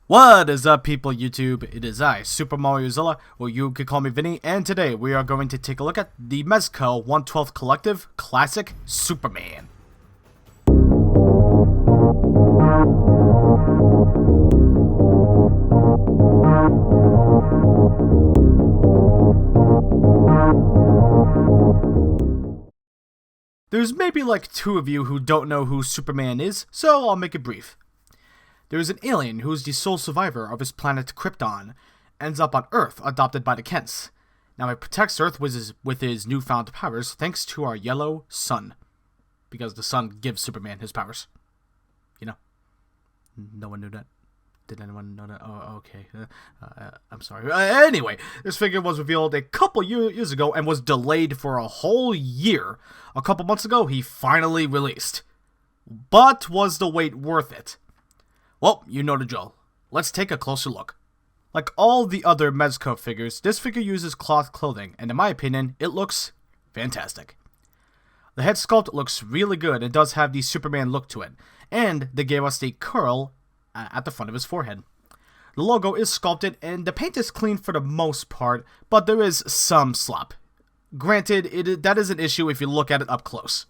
What is up, people YouTube? It is I, Super Mariozilla, or you could call me Vinny, and today we are going to take a look at the Mezco 1/12 Collective Classic Superman. There's maybe like two of you who don't know who Superman is, so I'll make it brief. There is an alien who is the sole survivor of his planet Krypton, ends up on Earth, adopted by the Kents. Now he protects Earth with his newfound powers thanks to our yellow sun. Because the sun gives Superman his powers. You know? No one knew that? Did anyone know that? Oh, okay. I'm sorry. Anyway, this figure was revealed a couple years ago and was delayed for a whole year. A couple months ago, he finally released. But was the wait worth it? Well, you know the drill. Let's take a closer look. Like all the other Mezco figures, this figure uses cloth clothing, and in my opinion, it looks fantastic. The head sculpt looks really good and does have the Superman look to it, and they gave us the curl at the front of his forehead. The logo is sculpted, and the paint is clean for the most part, but there is some slop. Granted, that is an issue if you look at it up close.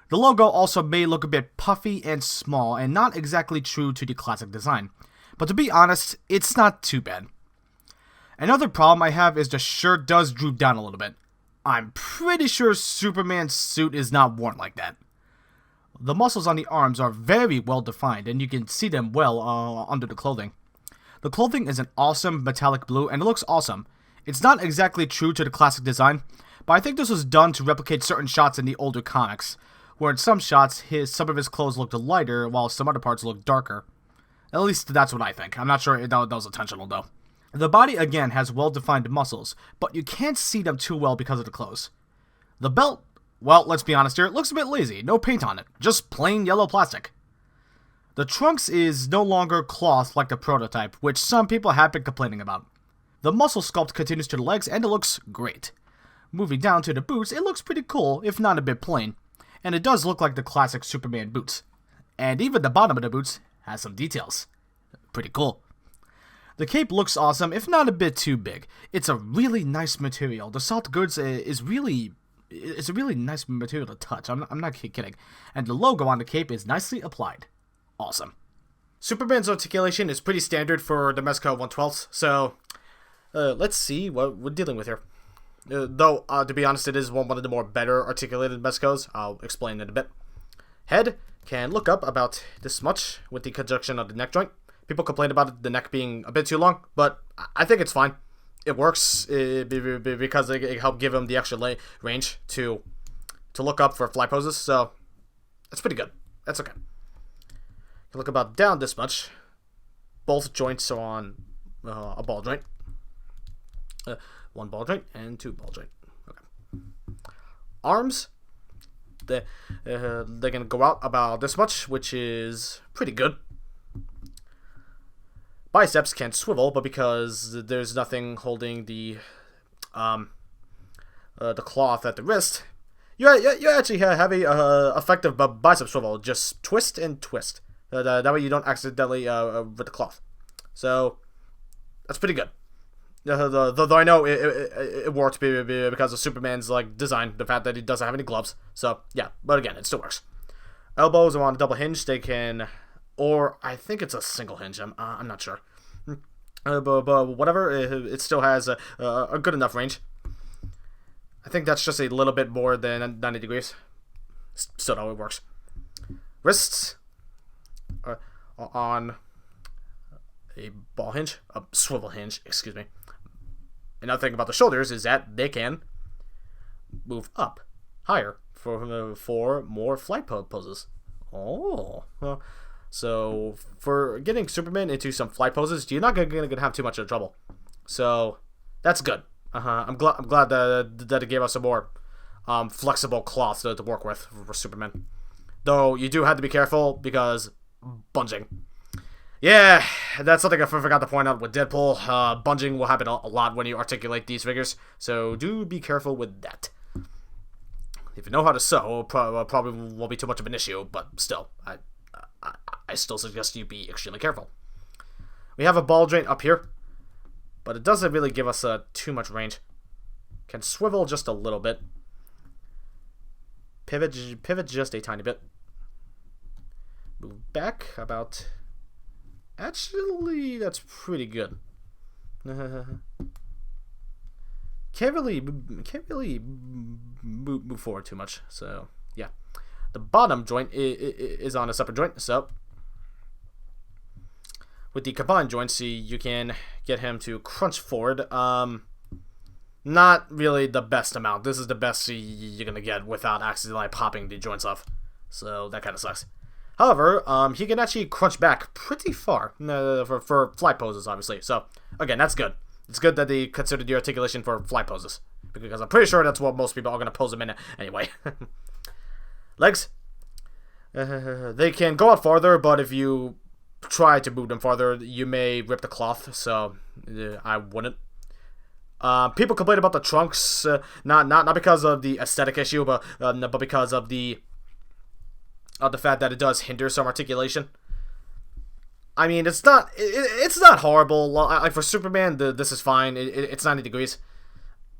The logo also may look a bit puffy and small and not exactly true to the classic design, but to be honest, it's not too bad. Another problem I have is the shirt does droop down a little bit. I'm pretty sure Superman's suit is not worn like that. The muscles on the arms are very well defined and you can see them well under the clothing. The clothing is an awesome metallic blue and it looks awesome. It's not exactly true to the classic design, but I think this was done to replicate certain shots in the older comics, where in some shots, some of his clothes looked lighter, while some other parts looked darker. At least that's what I think. I'm not sure that was intentional, though. The body, again, has well-defined muscles, but you can't see them too well because of the clothes. The belt, well, let's be honest here, it looks a bit lazy. No paint on it, just plain yellow plastic. The trunks is no longer cloth like the prototype, which some people have been complaining about. The muscle sculpt continues to the legs, and it looks great. Moving down to the boots, it looks pretty cool, if not a bit plain. And it does look like the classic Superman boots. And even the bottom of the boots has some details. Pretty cool. The cape looks awesome, if not a bit too big. It's a really nice material. The soft goods it's a really nice material to touch. I'm not kidding. And the logo on the cape is nicely applied. Awesome. Superman's articulation is pretty standard for the Mezco 1/12, so let's see what we're dealing with here. Though, to be honest, it is one of the more better articulated Mezcos. I'll explain in a bit. Head can look up about this much with the conjunction of the neck joint. People complain about the neck being a bit too long, but I think it's fine. It works because it helped give him the extra range to look up for fly poses, so that's pretty good. That's okay. You look about down this much. Both joints are on a ball joint. One ball joint and two ball joint. Okay. Arms, they're gonna go out about this much, which is pretty good. Biceps can swivel, but because there's nothing holding the cloth at the wrist, you actually have a effective bicep swivel. Just twist and twist. That way you don't accidentally with the cloth. So that's pretty good. Though I know it works because of Superman's design, the fact that he doesn't have any gloves. So yeah, but again, it still works. Elbows are on a double hinge. They can, or I think it's a single hinge. I'm not sure. But whatever, it still has a good enough range. I think that's just a little bit more than 90 degrees. Still, though, it works. Wrists are on a ball hinge, a swivel hinge. Excuse me. Another thing about the shoulders is that they can move up higher for more flight poses. Oh, well, so for getting Superman into some flight poses, you're not gonna have too much of trouble. So that's good. I'm glad that it gave us some more flexible cloth to work with for Superman. Though you do have to be careful because bunging. Yeah, that's something I forgot to point out with Deadpool. Bunging will happen a lot when you articulate these figures, so do be careful with that. If you know how to sew, probably won't be too much of an issue, but still, I still suggest you be extremely careful. We have a ball joint up here, but it doesn't really give us too much range. Can swivel just a little bit. Pivot just a tiny bit. Move back about... Actually, that's pretty good. Can't really move forward too much. So yeah, the bottom joint is on a separate joint. So with the combined joints, you can get him to crunch forward. Not really the best amount. This is the best you're gonna get without accidentally popping the joints off. So that kind of sucks. However, he can actually crunch back pretty far for flight poses, obviously. So again, that's good. It's good that they considered the articulation for flight poses, because I'm pretty sure that's what most people are gonna pose them in anyway. Legs. They can go out farther, but if you try to move them farther, you may rip the cloth. So I wouldn't. People complain about the trunks, not because of the aesthetic issue, but because of the fact that it does hinder some articulation. I mean, it's not horrible. Like for Superman, this is fine. It's 90 degrees.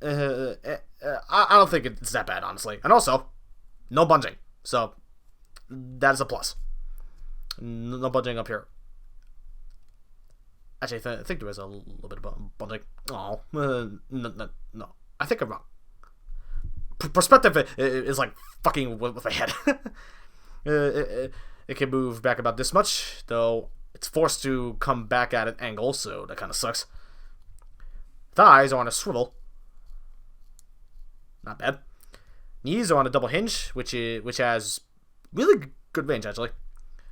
I don't think it's that bad, honestly. And also, no bunging, so that is a plus. No bunging up here. Actually, I think there is a little bit of bunging. Oh, no. I think I'm wrong. Perspective is like fucking with my head. It can move back about this much, though it's forced to come back at an angle, so that kind of sucks. Thighs are on a swivel. Not bad. Knees are on a double hinge, which has really good range, actually.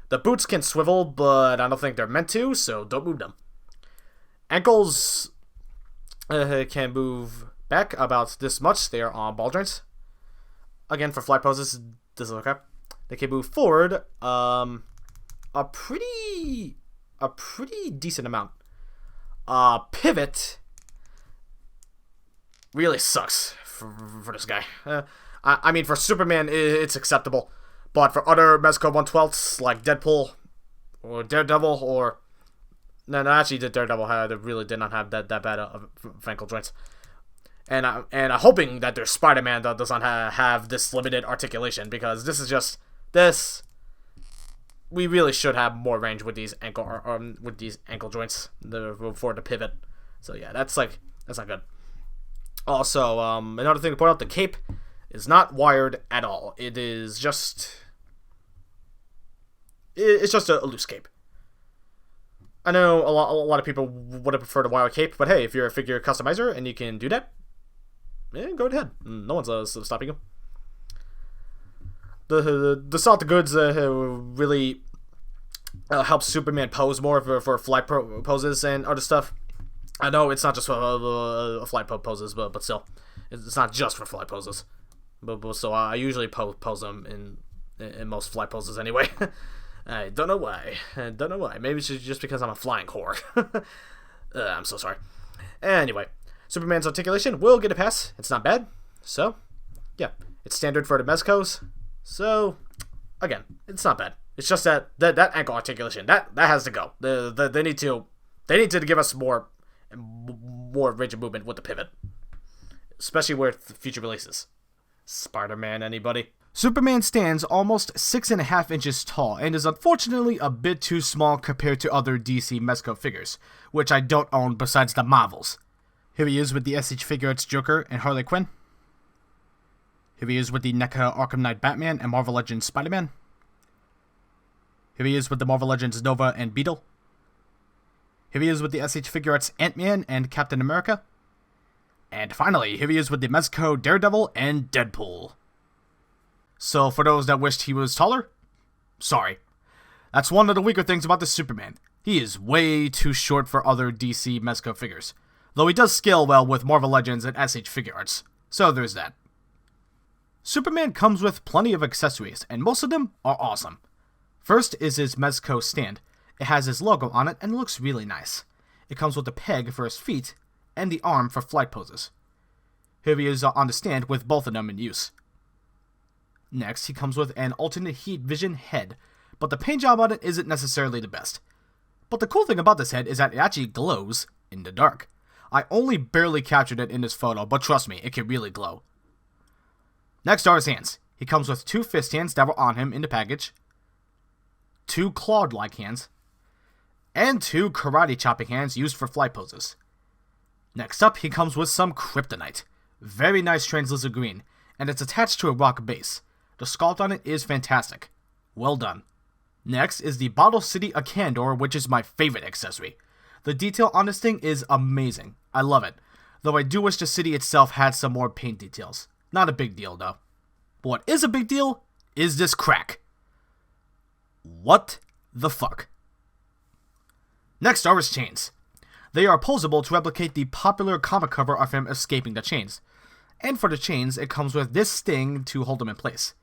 The boots can swivel, but I don't think they're meant to, so don't move them. Ankles can move back about this much. They are on ball joints. Again, for flight poses, this is okay. They can move forward a pretty decent amount. Pivot really sucks for this guy. I mean, for Superman, it's acceptable, but for other Mezco 1/12s like Deadpool or Daredevil or no, actually, the Daredevil really did not have that bad of ankle joints. And I'm hoping that their Spider-Man does not have this limited articulation, because this is just this. We really should have more range with these ankle joints for the pivot. So yeah, that's not good. Also, another thing to point out: the cape is not wired at all. It's just a loose cape. I know a lot of people would have preferred a wired cape, but hey, if you're a figure customizer and you can do that, go ahead. No one's stopping you. The salt of goods really helps Superman pose more for flight poses and other stuff. I know it's not just for flight poses, but still, it's not just for flight poses. But so I usually pose them in most flight poses anyway. I don't know why. Maybe it's just because I'm a flying whore. I'm so sorry. Anyway, Superman's articulation will get a pass. It's not bad. So, yeah, it's standard for the Mezcos. So, again, it's not bad. It's just that ankle articulation that has to go. They need to give us more range of movement with the pivot, especially with future releases. Spider-Man, anybody? Superman stands almost 6.5 inches tall and is unfortunately a bit too small compared to other DC Mezco figures, which I don't own besides the Marvels. Here he is with the SH Figuarts Joker and Harley Quinn. Here he is with the NECA Arkham Knight Batman and Marvel Legends Spider-Man. Here he is with the Marvel Legends Nova and Beetle. Here he is with the SH Figuarts Ant-Man and Captain America. And finally, here he is with the Mezco Daredevil and Deadpool. So for those that wished he was taller, sorry. That's one of the weaker things about this Superman. He is way too short for other DC Mezco figures, though he does scale well with Marvel Legends and SH Figuarts, so there's that. Superman comes with plenty of accessories, and most of them are awesome. First is his Mezco stand. It has his logo on it and it looks really nice. It comes with a peg for his feet and the arm for flight poses. Here he is on the stand with both of them in use. Next, he comes with an alternate heat vision head, but the paint job on it isn't necessarily the best. But the cool thing about this head is that it actually glows in the dark. I only barely captured it in this photo, but trust me, it can really glow. Next are his hands. He comes with 2 fist hands that were on him in the package, 2 clawed-like hands, and 2 karate chopping hands used for fly poses. Next up, he comes with some kryptonite. Very nice translucent green, and it's attached to a rock base. The sculpt on it is fantastic. Well done. Next is the Bottle City Candor, which is my favorite accessory. The detail on this thing is amazing. I love it. Though I do wish the city itself had some more paint details. Not a big deal though. But what is a big deal is this crack. What the fuck? Next are his chains. They are posable to replicate the popular comic cover of him escaping the chains. And for the chains, it comes with this sting to hold them in place.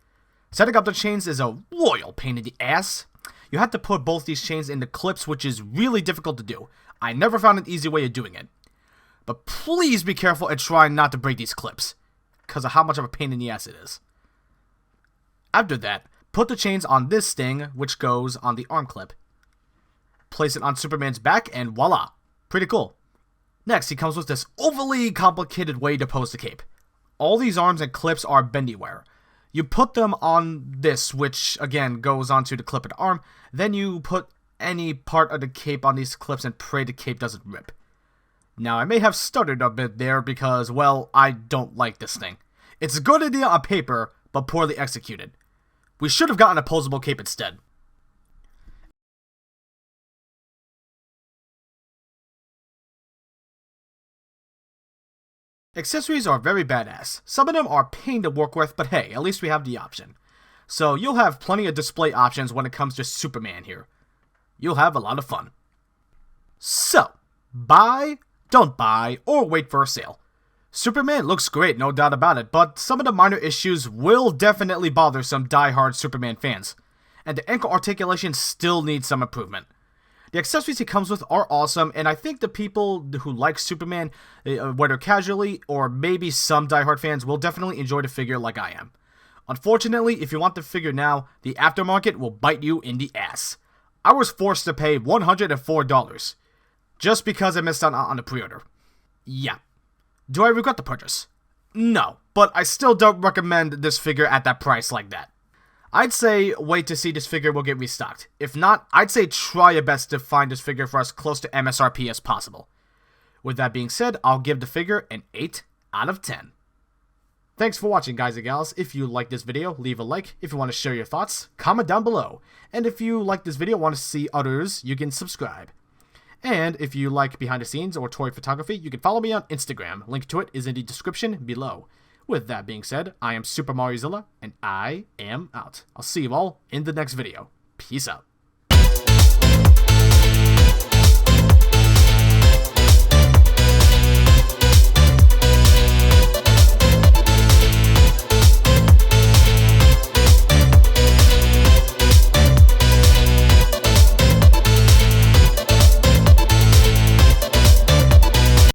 Setting up the chains is a royal pain in the ass. You have to put both these chains into clips, which is really difficult to do. I never found an easy way of doing it. But please be careful and try not to break these clips, because of how much of a pain in the ass it is. After that, put the chains on this sting, which goes on the arm clip. Place it on Superman's back, and voila! Pretty cool. Next, he comes with this overly complicated way to pose the cape. All these arms and clips are bendy wire. You put them on this, which again goes onto the clip of the arm, then you put any part of the cape on these clips and pray the cape doesn't rip. Now, I may have stuttered a bit there because, well, I don't like this thing. It's a good idea on paper, but poorly executed. We should have gotten a posable cape instead. Accessories are very badass. Some of them are pain to work with, but hey, at least we have the option. So you'll have plenty of display options when it comes to Superman here. You'll have a lot of fun. So, buy, don't buy, or wait for a sale. Superman looks great, no doubt about it, but some of the minor issues will definitely bother some die-hard Superman fans. And the ankle articulation still needs some improvement. The accessories he comes with are awesome, and I think the people who like Superman, whether casually or maybe some diehard fans, will definitely enjoy the figure like I am. Unfortunately, if you want the figure now, the aftermarket will bite you in the ass. I was forced to pay $104 just because I missed out on the pre-order. Yeah. Do I regret the purchase? No, but I still don't recommend this figure at that price like that. I'd say wait to see this figure will get restocked. If not, I'd say try your best to find this figure for as close to MSRP as possible. With that being said, I'll give the figure an 8 out of 10. Thanks for watching, guys and gals. If you like this video, leave a like. If you want to share your thoughts, comment down below. And if you like this video and want to see others, you can subscribe. And if you like behind the scenes or toy photography, you can follow me on Instagram. Link to it is in the description below. With that being said, I am Super Mariozilla, and I am out. I'll see you all in the next video. Peace out.